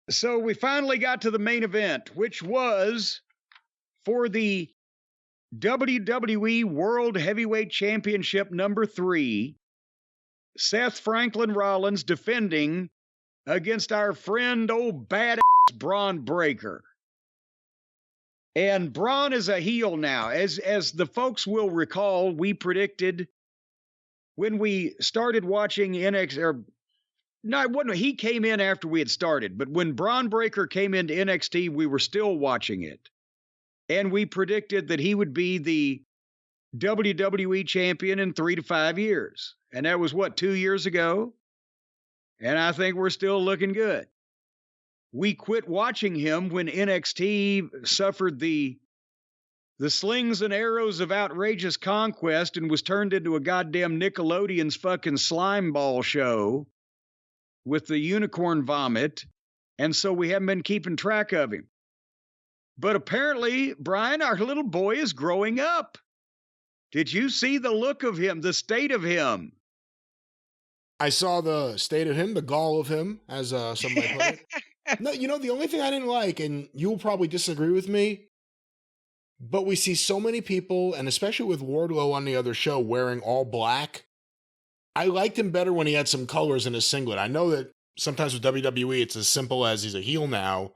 So we finally got to the main event, which was for the WWE World Heavyweight Championship number 3. Seth Franklin Rollins defending against our friend old badass Bron Breakker. And Bron is a heel now. As the folks will recall, we predicted when we started watching NXT, or no, it wasn't. He came in after we had started, but when Bron Breakker came into NXT, we were still watching it. And we predicted that he would be the WWE champion in 3 to 5 years. And that was what, 2 years ago? And I think we're still looking good. We quit watching him when NXT suffered the slings and arrows of outrageous conquest and was turned into a goddamn Nickelodeon's fucking slime ball show with the unicorn vomit. And so we haven't been keeping track of him. But apparently, Brian, our little boy is growing up. Did you see the look of him, the state of him? I saw the state of him, the gall of him, as somebody put it. No, the only thing I didn't like, and you'll probably disagree with me, but we see so many people, and especially with Wardlow on the other show, wearing all black. I liked him better when he had some colors in his singlet. I know that sometimes with WWE, it's as simple as he's a heel now.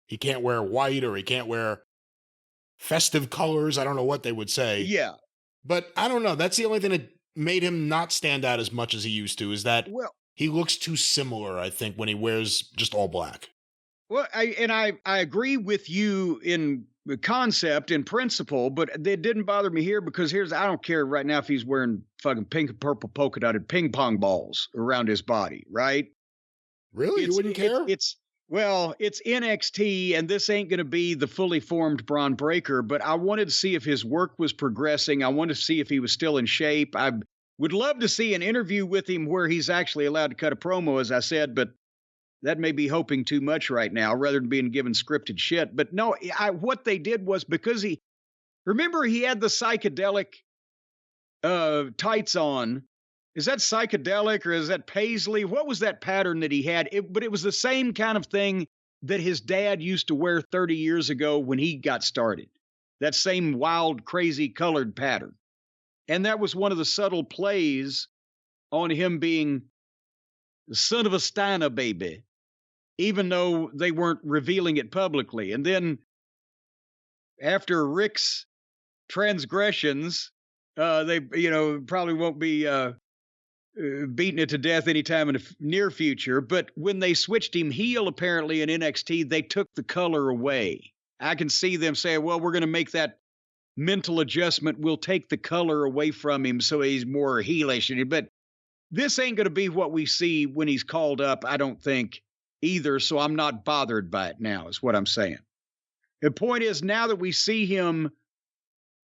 He can't wear white or he can't wear festive colors. I don't know what they would say. Yeah. But I don't know. That's the only thing that made him not stand out as much as he used to, is that he looks too similar, I think, when he wears just all black. Well, I agree with you in concept, in principle, but it didn't bother me here because I don't care right now if he's wearing fucking pink and purple polka dotted ping pong balls around his body, right? Really? You wouldn't care? It's NXT, and this ain't going to be the fully formed Bron Breakker, but I wanted to see if his work was progressing. I wanted to see if he was still in shape. I would love to see an interview with him where he's actually allowed to cut a promo, as I said, but that may be hoping too much right now rather than being given scripted shit. But no, what they did was because he had the psychedelic tights on. Is that psychedelic or is that paisley? What was that pattern that he had? But it was the same kind of thing that his dad used to wear 30 years ago when he got started. That same wild, crazy colored pattern. And that was one of the subtle plays on him being the son of a Steiner baby, even though they weren't revealing it publicly. And then after Rick's transgressions, they, probably won't be beating it to death anytime in the near future. But when they switched him heel, apparently in NXT, they took the color away. I can see them saying, well, we're going to make that mental adjustment. We'll take the color away from him so he's more heelish. But this ain't going to be what we see when he's called up, I don't think, either. So I'm not bothered by it now, is what I'm saying. The point is, now that we see him,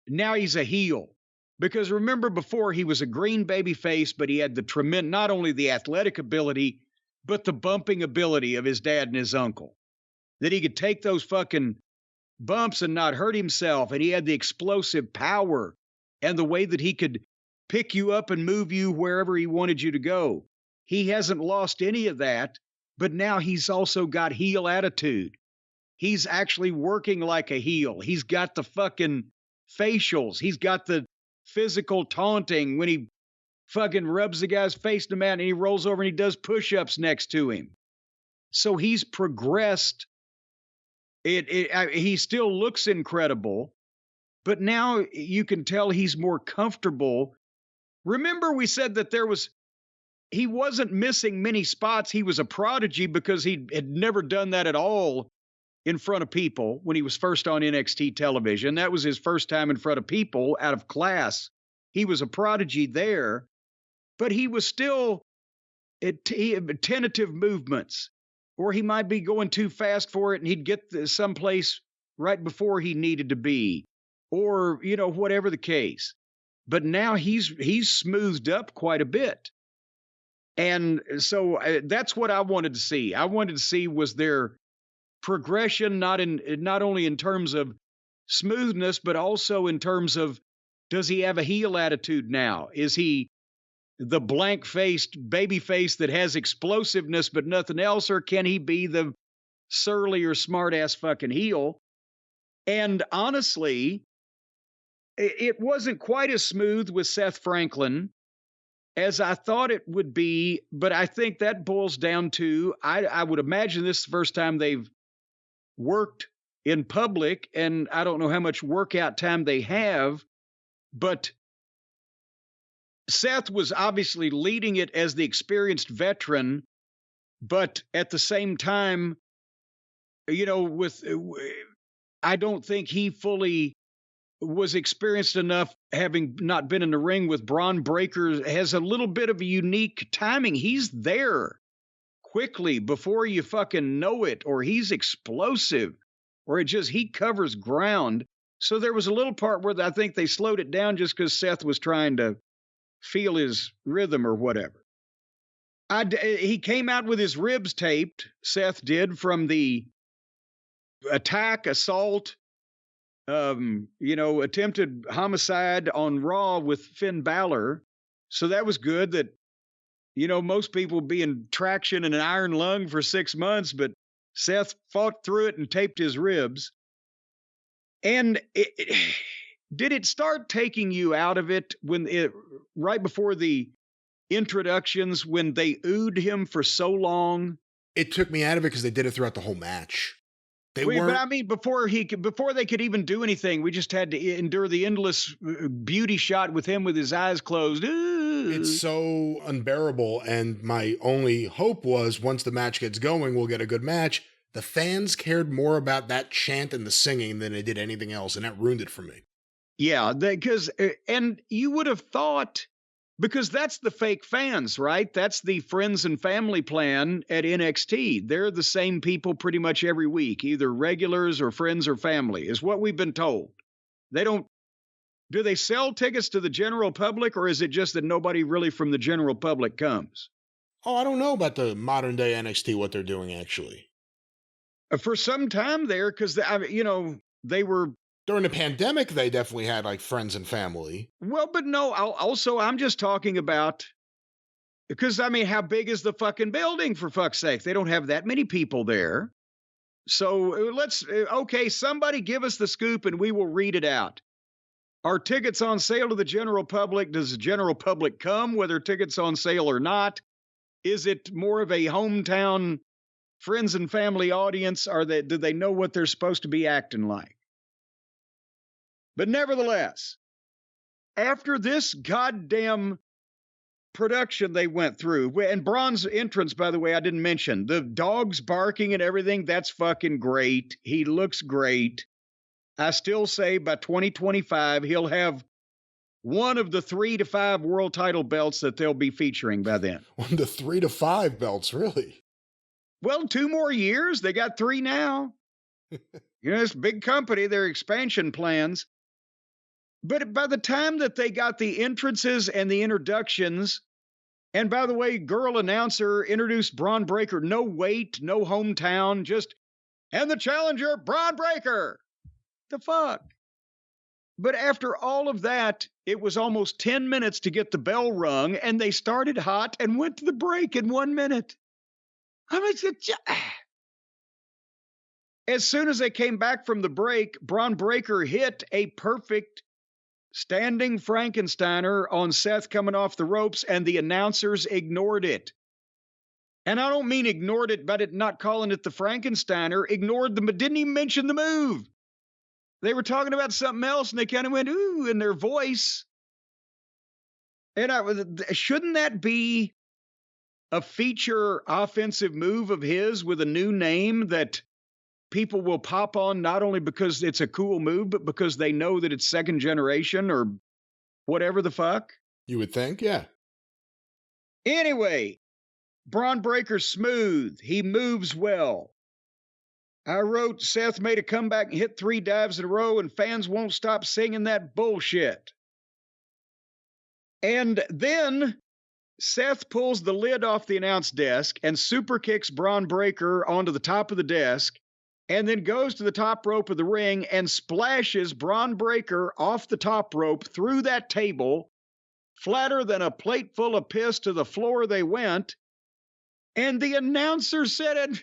now he's a heel. Because remember, before he was a green baby face, but he had the tremendous, not only the athletic ability, but the bumping ability of his dad and his uncle. That he could take those fucking bumps and not hurt himself. And he had the explosive power and the way that he could pick you up and move you wherever he wanted you to go. He hasn't lost any of that, but now he's also got heel attitude. He's actually working like a heel. He's got the fucking facials. He's got the physical taunting when he fucking rubs the guy's face in the mat and he rolls over and he does push-ups next to him. So he's progressed. He still looks incredible, but now you can tell he's more comfortable. Remember, we said that he wasn't missing many spots. He was a prodigy because he had never done that at all in front of people when he was first on NXT television. That was his first time in front of people out of class. He was a prodigy there, but he was still tentative movements, or he might be going too fast for it and he'd get someplace right before he needed to be, or, whatever the case. But now he's smoothed up quite a bit. And so that's what I wanted to see. I wanted to see, was there progression, not only in terms of smoothness, but also in terms of, does he have a heel attitude now? Is he the blank-faced baby face that has explosiveness but nothing else, or can he be the surly or smart ass fucking heel. And honestly, it wasn't quite as smooth with Seth Franklin as I thought it would be, but I think that boils down to I would imagine this is the first time they've worked in public, and I don't know how much workout time they have, but Seth was obviously leading it as the experienced veteran, but at the same time, I don't think he fully was experienced enough, having not been in the ring with Bron Breakker, has a little bit of a unique timing. He's there quickly before you fucking know it, or he's explosive, or he covers ground. So there was a little part where I think they slowed it down just because Seth was trying to feel his rhythm or whatever. He came out with his ribs taped, Seth did, from the assault, attempted homicide on Raw with Finn Balor. So that was good that, most people be in traction and an iron lung for 6 months, but Seth fought through it and taped his ribs. And did it start taking you out of it right before the introductions, when they oohed him for so long? It took me out of it because they did it throughout the whole match. But I mean, before they could even do anything, we just had to endure the endless beauty shot with him with his eyes closed. It's so unbearable. And my only hope was, once the match gets going, we'll get a good match. The fans cared more about that chant and the singing than they did anything else, and that ruined it for me. Yeah, and you would have thought, because that's the fake fans, right? That's the friends and family plan at NXT. They're the same people pretty much every week, either regulars or friends or family, is what we've been told. Do they sell tickets to the general public, or is it just that nobody really from the general public comes? Oh, I don't know about the modern day NXT, what they're doing actually. For some time there, because they were... During the pandemic, they definitely had like friends and family. Well, but no, I'm just talking about, because how big is the fucking building, for fuck's sake? They don't have that many people there. So somebody give us the scoop and we will read it out. Are tickets on sale to the general public? Does the general public come, whether tickets on sale or not? Is it more of a hometown friends and family audience? Do they know what they're supposed to be acting like? But nevertheless, after this goddamn production they went through, and Bron's entrance, by the way, I didn't mention, the dogs barking and everything, that's fucking great. He looks great. I still say by 2025, he'll have one of the 3 to 5 world title belts that they'll be featuring by then. One of the 3 to 5 belts, really? Well, 2 more years. They got 3 now. It's a big company, their expansion plans. But by the time that they got the entrances and the introductions, and by the way, girl announcer introduced Bron Breakker, no weight, no hometown, and the challenger, Bron Breakker. The fuck? But after all of that, it was almost 10 minutes to get the bell rung, and they started hot and went to the break in 1 minute. As soon as they came back from the break, Bron Breakker hit a perfect standing Frankensteiner on Seth coming off the ropes, and the announcers ignored it. And I don't mean ignored it by not calling it the Frankensteiner, ignored them, but didn't even mention the move. They were talking about something else, and they kind of went, ooh, in their voice. And shouldn't that be a feature offensive move of his with a new name that people will pop on, not only because it's a cool move, but because they know that it's second generation or whatever the fuck? You would think, yeah. Anyway, Bron Breakker's smooth. He moves well. I wrote, Seth made a comeback and hit 3 dives in a row, and fans won't stop singing that bullshit. And then Seth pulls the lid off the announce desk and super kicks Bron Breakker onto the top of the desk, and then goes to the top rope of the ring and splashes Bron Breakker off the top rope through that table, flatter than a plate full of piss. To the floor they went. And the announcer said,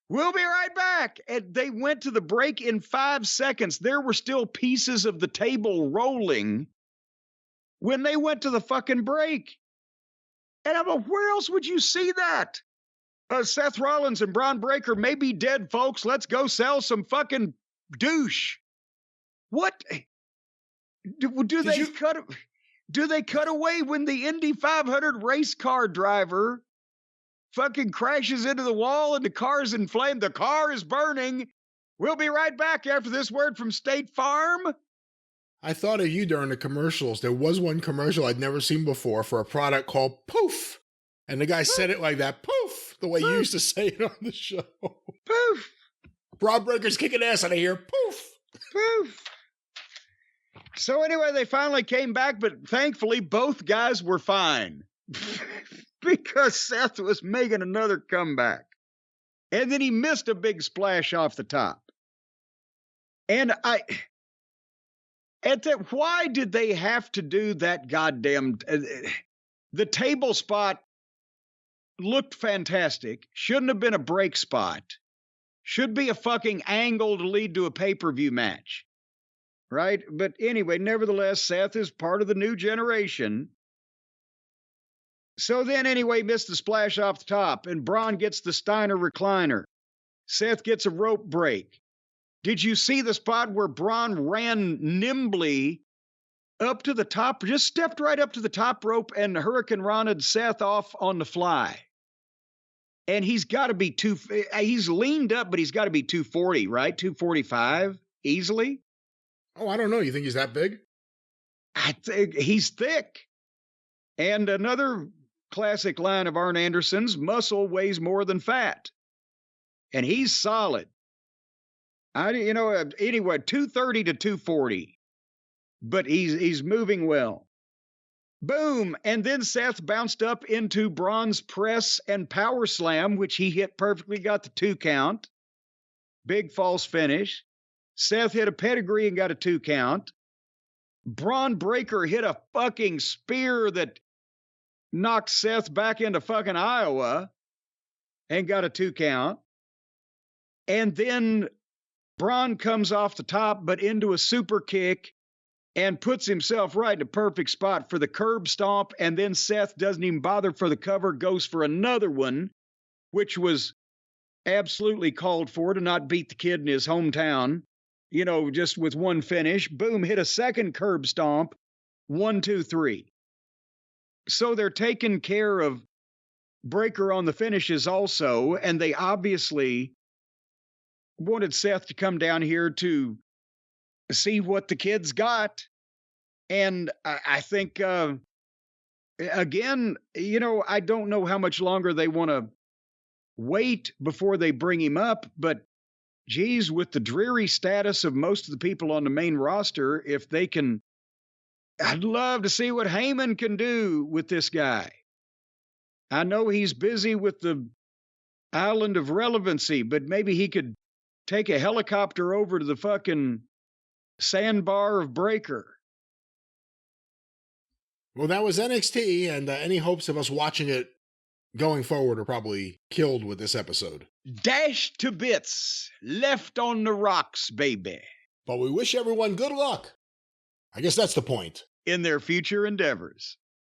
We'll be right back. And they went to the break in 5 seconds. There were still pieces of the table rolling when they went to the fucking break. And I'm like, where else would you see that? Seth Rollins and Bron Breakker may be dead, folks. Let's go sell some fucking douche. What? Do they cut away when the Indy 500 race car driver fucking crashes into the wall and the car's in flame? The car is burning. We'll be right back after this word from State Farm. I thought of you during the commercials. There was one commercial I'd never seen before for a product called Poof. And the guy said it like that, poof, the way you used to say it on the show. Poof. Bron Breakker's kicking ass out of here. Poof. Poof. So anyway, they finally came back, but thankfully both guys were fine. Because Seth was making another comeback. And then he missed a big splash off the top. And why did they have to do that goddamn... the table spot looked fantastic. Shouldn't have been a break spot. Should be a fucking angle to lead to a pay-per-view match. Right? But anyway, nevertheless, Seth is part of the new generation. So then anyway, missed the splash off the top, and Bron gets the Steiner recliner. Seth gets a rope break. Did you see the spot where Bron ran nimbly up to the top, just stepped right up to the top rope and Hurricane Rona'd Seth off on the fly? And he's got to be he's leaned up, but he's got to be 240, right? 245 easily. Oh, I don't know. You think he's that big? I think he's thick. And another classic line of Arn Anderson's, muscle weighs more than fat. And he's solid. Anyway, 230 to 240. But he's moving well. Boom. And then Seth bounced up into Bron's press and power slam, which he hit perfectly, got the 2 count. Big false finish. Seth hit a pedigree and got a 2 count. Bron Breakker hit a fucking spear that knocked Seth back into fucking Iowa and got a 2 count. And then Bron comes off the top, but into a super kick and puts himself right in a perfect spot for the curb stomp. And then Seth doesn't even bother for the cover, goes for another one, which was absolutely called for to not beat the kid in his hometown, just with one finish. Boom, hit a second curb stomp. 1, 2, 3. So they're taking care of Breakker on the finishes also, and they obviously wanted Seth to come down here to see what the kid's got. And I think, again, I don't know how much longer they want to wait before they bring him up, but geez, with the dreary status of most of the people on the main roster, if they can, I'd love to see what Heyman can do with this guy. I know he's busy with the Island of Relevancy, but maybe he could take a helicopter over to the fucking sandbar of Breakker. Well, that was NXT, and any hopes of us watching it going forward are probably killed with this episode. Dashed to bits, left on the rocks, baby. But we wish everyone good luck. I guess that's the point. In their future endeavors.